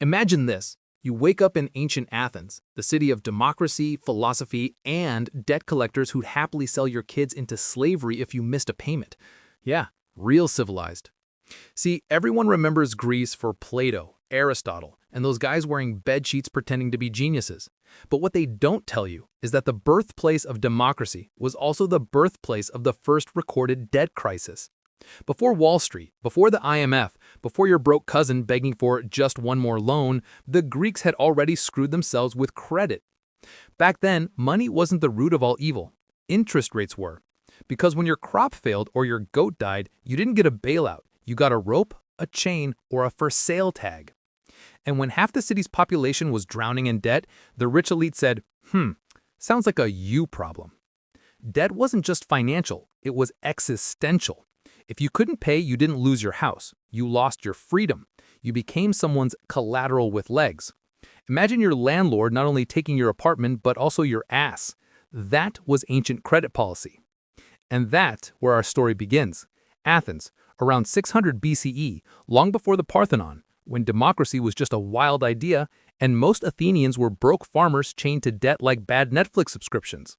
Imagine this. You wake up in ancient Athens, the city of democracy, philosophy, and debt collectors who'd happily sell your kids into slavery if you missed a payment. Yeah, real civilized. See, everyone remembers Greece for Plato, Aristotle, and those guys wearing bed sheets pretending to be geniuses. But what they don't tell you is that the birthplace of democracy was also the birthplace of the first recorded debt crisis. Before Wall Street, before the IMF, before your broke cousin begging for just one more loan, the Greeks had already screwed themselves with credit. Back then, money wasn't the root of all evil. Interest rates were. Because when your crop failed or your goat died, you didn't get a bailout. You got a rope, a chain, or a for sale tag. And when half the city's population was drowning in debt, the rich elite said, sounds like a you problem. Debt wasn't just financial, it was existential. If you couldn't pay, you didn't lose your house. You lost your freedom. You became someone's collateral with legs. Imagine your landlord not only taking your apartment, but also your ass. That was ancient credit policy. And that's where our story begins. Athens, around 600 BCE, long before the Parthenon, when democracy was just a wild idea, and most Athenians were broke farmers chained to debt like bad Netflix subscriptions.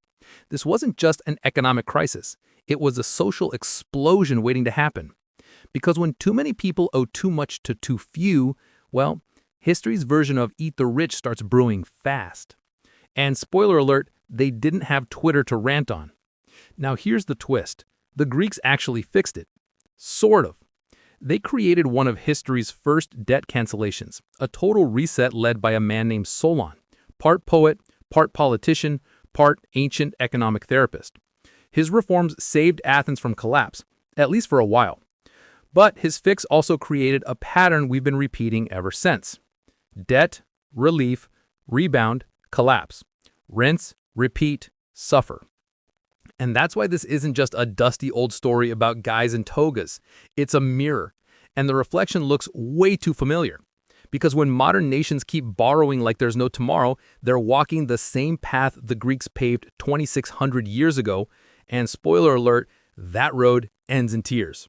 This wasn't just an economic crisis. It was a social explosion waiting to happen. Because when too many people owe too much to too few, well, history's version of eat the rich starts brewing fast. And spoiler alert, they didn't have Twitter to rant on. Now here's the twist. The Greeks actually fixed it. Sort of. They created one of history's first debt cancellations, a total reset led by a man named Solon, part poet, part politician, part ancient economic therapist. His reforms saved Athens from collapse, at least for a while. But his fix also created a pattern we've been repeating ever since. Debt, relief, rebound, collapse. Rinse, repeat, suffer. And that's why this isn't just a dusty old story about guys in togas. It's a mirror, and the reflection looks way too familiar. Because when modern nations keep borrowing like there's no tomorrow, they're walking the same path the Greeks paved 2,600 years ago, and spoiler alert, that road ends in tears.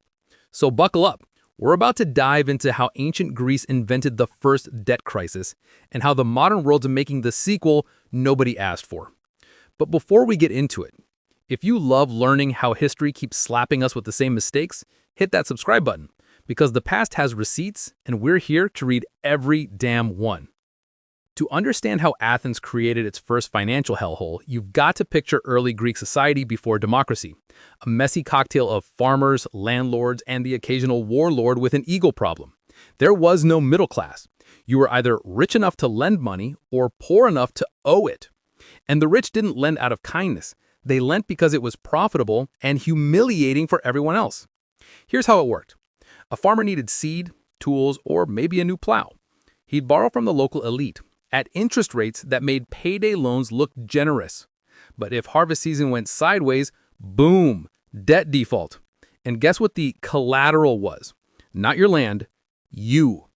So buckle up. We're about to dive into how ancient Greece invented the first debt crisis, and how the modern world's making the sequel nobody asked for. But before we get into it, if you love learning how history keeps slapping us with the same mistakes, hit that subscribe button, because the past has receipts, and we're here to read every damn one. To understand how Athens created its first financial hellhole, you've got to picture early Greek society before democracy, a messy cocktail of farmers, landlords, and the occasional warlord with an ego problem. There was no middle class. You were either rich enough to lend money or poor enough to owe it. And the rich didn't lend out of kindness. They lent because it was profitable and humiliating for everyone else. Here's how it worked. A farmer needed seed, tools, or maybe a new plow. He'd borrow from the local elite at interest rates that made payday loans look generous. But if harvest season went sideways, boom, debt default. And guess what the collateral was? Not your land, you.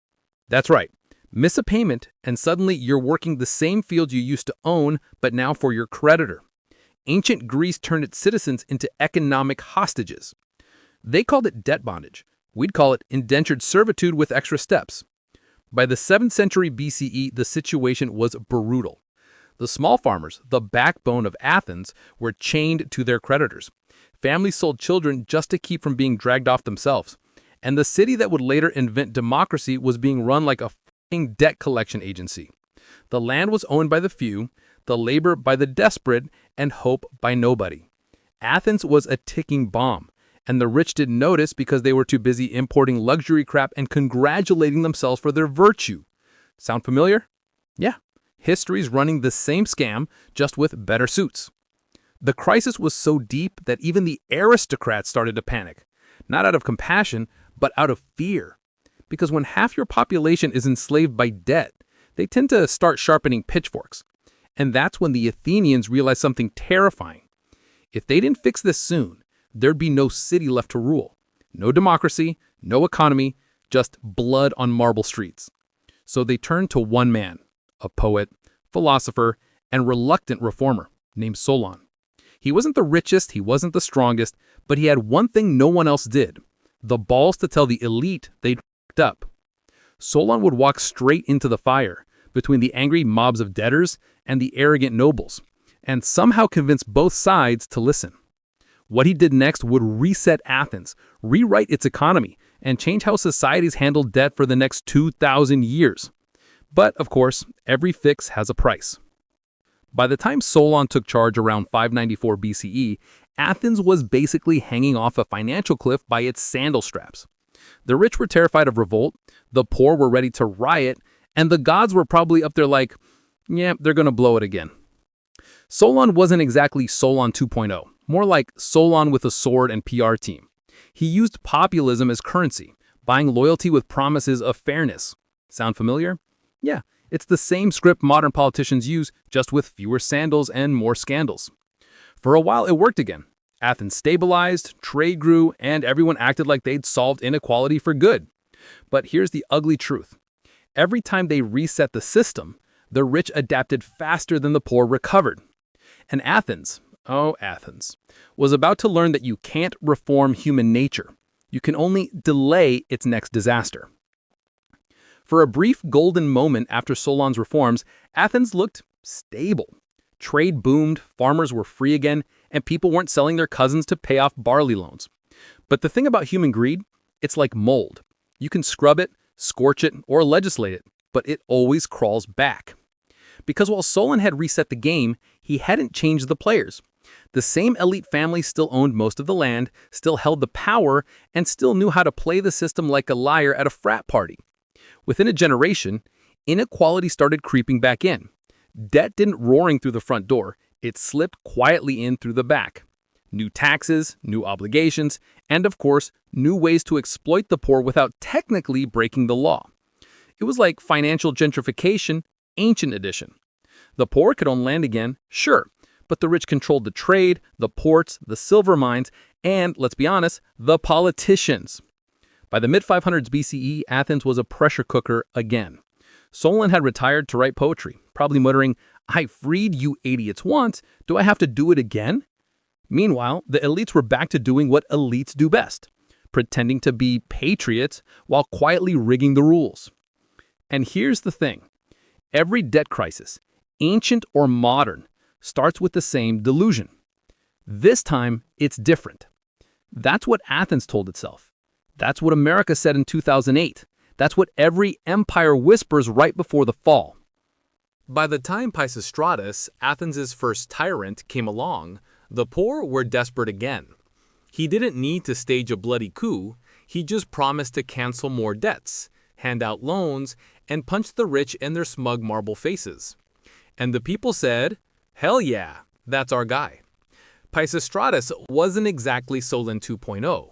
That's right. Miss a payment and suddenly you're working the same field you used to own, but now for your creditor. Ancient Greece turned its citizens into economic hostages. They called it debt bondage. We'd call it indentured servitude with extra steps. By the 7th century BCE, the situation was brutal. The small farmers, the backbone of Athens, were chained to their creditors. Families sold children just to keep from being dragged off themselves. And the city that would later invent democracy was being run like a f***ing debt collection agency. The land was owned by the few, the labor by the desperate, and hope by nobody. Athens was a ticking bomb, and the rich didn't notice because they were too busy importing luxury crap and congratulating themselves for their virtue. Sound familiar? Yeah, history's running the same scam, just with better suits. The crisis was so deep that even the aristocrats started to panic, not out of compassion, but out of fear. Because when half your population is enslaved by debt, they tend to start sharpening pitchforks. And that's when the Athenians realized something terrifying. If they didn't fix this soon, there'd be no city left to rule. No democracy, no economy, just blood on marble streets. So they turned to one man, a poet, philosopher, and reluctant reformer named Solon. He wasn't the richest, he wasn't the strongest, but he had one thing no one else did: the balls to tell the elite they'd f***ed up. Solon would walk straight into the fire, between the angry mobs of debtors and the arrogant nobles, and somehow convince both sides to listen. What he did next would reset Athens, rewrite its economy, and change how societies handled debt for the next 2,000 years. But, of course, every fix has a price. By the time Solon took charge around 594 BCE, Athens was basically hanging off a financial cliff by its sandal straps. The rich were terrified of revolt, the poor were ready to riot, and the gods were probably up there like, yeah, they're gonna blow it again. Solon wasn't exactly Solon 2.0, more like Solon with a sword and PR team. He used populism as currency, buying loyalty with promises of fairness. Sound familiar? Yeah, it's the same script modern politicians use, just with fewer sandals and more scandals. For a while, it worked again. Athens stabilized, trade grew, and everyone acted like they'd solved inequality for good. But here's the ugly truth. Every time they reset the system, the rich adapted faster than the poor recovered. And Athens, oh Athens, was about to learn that you can't reform human nature. You can only delay its next disaster. For a brief golden moment after Solon's reforms, Athens looked stable. Trade boomed, farmers were free again, and people weren't selling their cousins to pay off barley loans. But the thing about human greed, it's like mold. You can scrub it, scorch it, or legislate it, but it always crawls back. Because while Solon had reset the game, he hadn't changed the players. The same elite families still owned most of the land, still held the power, and still knew how to play the system like a liar at a frat party. Within a generation, inequality started creeping back in. Debt didn't roaring through the front door, it slipped quietly in through the back. New taxes, new obligations, and of course, new ways to exploit the poor without technically breaking the law. It was like financial gentrification, ancient edition. The poor could own land again, sure, but the rich controlled the trade, the ports, the silver mines, and, let's be honest, the politicians. By the mid-500s BCE, Athens was a pressure cooker again. Solon had retired to write poetry, probably muttering, "I freed you idiots once, do I have to do it again?" Meanwhile, the elites were back to doing what elites do best, pretending to be patriots while quietly rigging the rules. And here's the thing. Every debt crisis, ancient or modern, starts with the same delusion. This time, it's different. That's what Athens told itself. That's what America said in 2008. That's what every empire whispers right before the fall. By the time Pisistratus, Athens' first tyrant, came along, the poor were desperate again. He didn't need to stage a bloody coup, he just promised to cancel more debts, hand out loans, and punch the rich in their smug marble faces. And the people said, hell yeah, that's our guy. Pisistratus wasn't exactly Solon 2.0,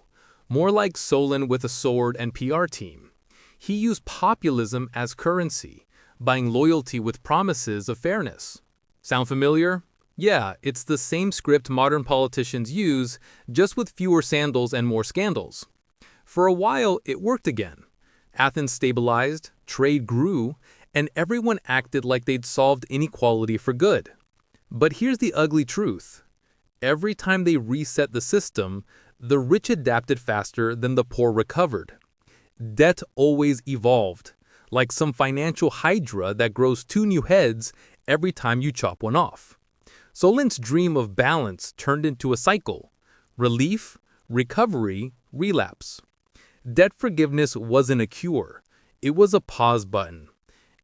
more like Solon with a sword and PR team. He used populism as currency, buying loyalty with promises of fairness. Sound familiar? Yeah, it's the same script modern politicians use, just with fewer sandals and more scandals. For a while, it worked again. Athens stabilized, trade grew, and everyone acted like they'd solved inequality for good. But here's the ugly truth. Every time they reset the system, the rich adapted faster than the poor recovered. Debt always evolved, like some financial hydra that grows two new heads every time you chop one off. Solon's dream of balance turned into a cycle: relief, recovery, relapse. Debt forgiveness wasn't a cure, it was a pause button.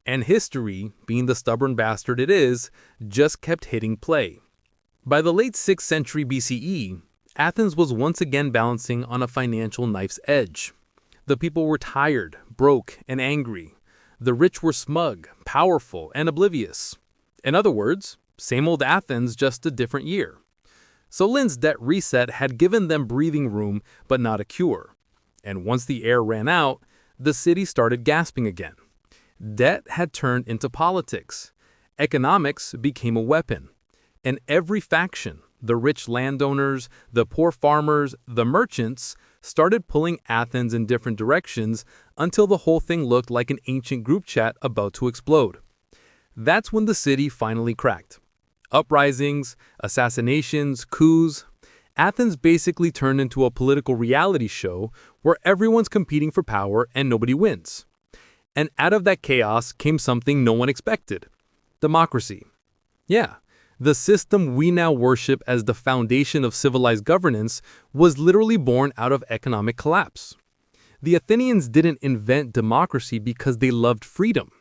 And history, being the stubborn bastard it is, just kept hitting play. By the late 6th century BCE, Athens was once again balancing on a financial knife's edge. The people were tired, broke, and angry. The rich were smug, powerful, and oblivious. In other words, same old Athens, just a different year. Solon's debt reset had given them breathing room, but not a cure. And once the air ran out, the city started gasping again. Debt had turned into politics. Economics became a weapon. And every faction, the rich landowners, the poor farmers, the merchants, started pulling Athens in different directions until the whole thing looked like an ancient group chat about to explode. That's when the city finally cracked. Uprisings, assassinations, coups. Athens basically turned into a political reality show where everyone's competing for power and nobody wins. And out of that chaos came something no one expected: democracy. Yeah, the system we now worship as the foundation of civilized governance was literally born out of economic collapse. The Athenians didn't invent democracy because they loved freedom.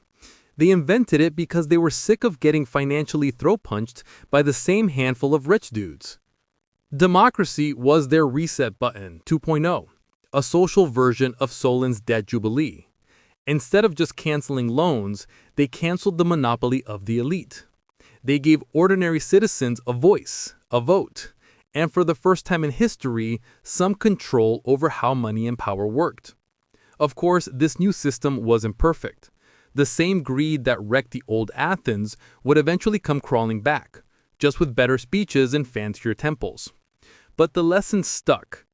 They invented it because they were sick of getting financially throat-punched by the same handful of rich dudes. Democracy was their reset button 2.0, a social version of Solon's debt jubilee. Instead of just canceling loans, they canceled the monopoly of the elite. They gave ordinary citizens a voice, a vote, and for the first time in history, some control over how money and power worked. Of course, this new system wasn't perfect. The same greed that wrecked the old Athens would eventually come crawling back, just with better speeches and fancier temples. But the lesson stuck.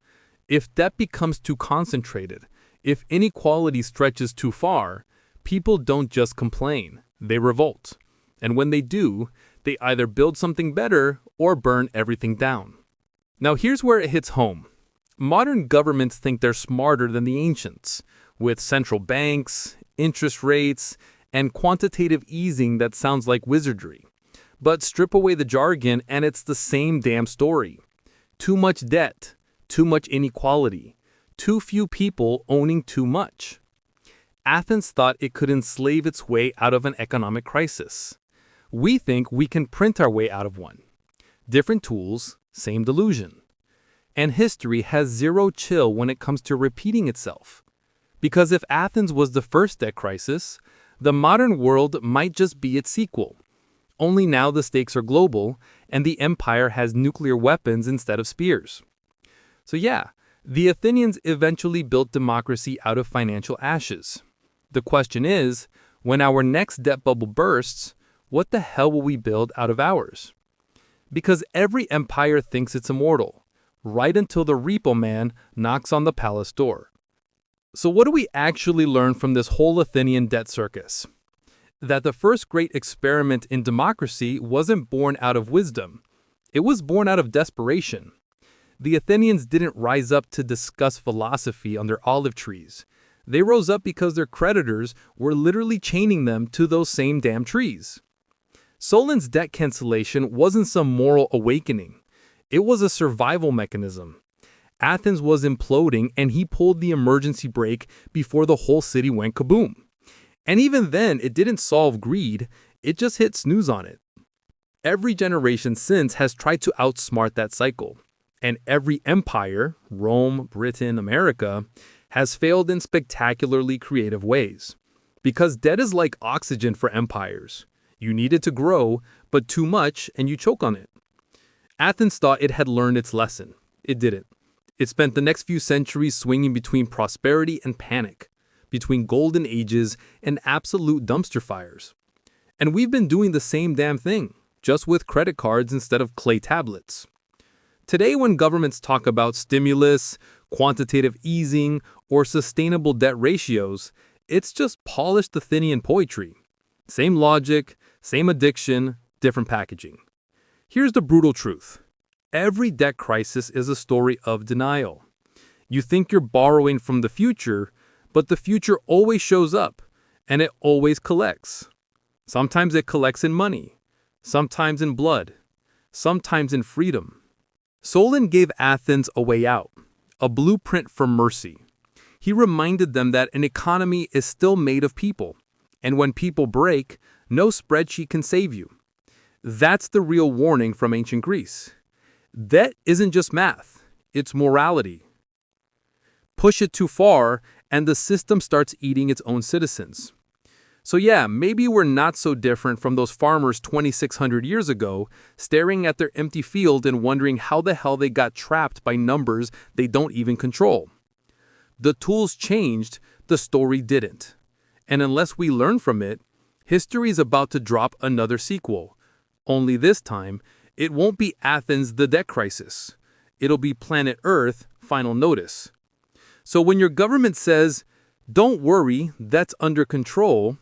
If debt becomes too concentrated, if inequality stretches too far, people don't just complain, they revolt. And when they do, they either build something better or burn everything down. Now here's where it hits home. Modern governments think they're smarter than the ancients, with central banks, interest rates, and quantitative easing that sounds like wizardry. But strip away the jargon and it's the same damn story. Too much debt, too much inequality, too few people owning too much. Athens thought it could enslave its way out of an economic crisis. We think we can print our way out of one. Different tools, same delusion. And history has zero chill when it comes to repeating itself. Because if Athens was the first debt crisis, the modern world might just be its sequel. Only now the stakes are global, and the empire has nuclear weapons instead of spears. So yeah, the Athenians eventually built democracy out of financial ashes. The question is, when our next debt bubble bursts, what the hell will we build out of ours? Because every empire thinks it's immortal, right until the repo man knocks on the palace door. So what do we actually learn from this whole Athenian debt circus? That the first great experiment in democracy wasn't born out of wisdom. It was born out of desperation. The Athenians didn't rise up to discuss philosophy under olive trees. They rose up because their creditors were literally chaining them to those same damn trees. Solon's debt cancellation wasn't some moral awakening. It was a survival mechanism. Athens was imploding and he pulled the emergency brake before the whole city went kaboom. And even then, it didn't solve greed, it just hit snooze on it. Every generation since has tried to outsmart that cycle. And every empire, Rome, Britain, America, has failed in spectacularly creative ways. Because debt is like oxygen for empires. You need it to grow, but too much and you choke on it. Athens thought it had learned its lesson. It didn't. It spent the next few centuries swinging between prosperity and panic, between golden ages and absolute dumpster fires. And we've been doing the same damn thing, just with credit cards instead of clay tablets. Today, when governments talk about stimulus, quantitative easing, or sustainable debt ratios, it's just polished Athenian poetry. Same logic, same addiction, different packaging. Here's the brutal truth. Every debt crisis is a story of denial. You think you're borrowing from the future, but the future always shows up, and it always collects. Sometimes it collects in money, sometimes in blood, sometimes in freedom. Solon gave Athens a way out, a blueprint for mercy. He reminded them that an economy is still made of people, and when people break, no spreadsheet can save you. That's the real warning from ancient Greece. Debt isn't just math, it's morality. Push it too far, and the system starts eating its own citizens. So yeah, maybe we're not so different from those farmers 2,600 years ago, staring at their empty field and wondering how the hell they got trapped by numbers they don't even control. The tools changed, the story didn't. And unless we learn from it, history is about to drop another sequel. Only this time, it won't be Athens the debt crisis. It'll be planet Earth final notice. So when your government says, "Don't worry, that's under control,"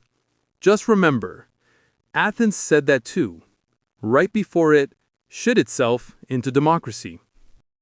just remember, Athens said that too, right before it shit itself into democracy.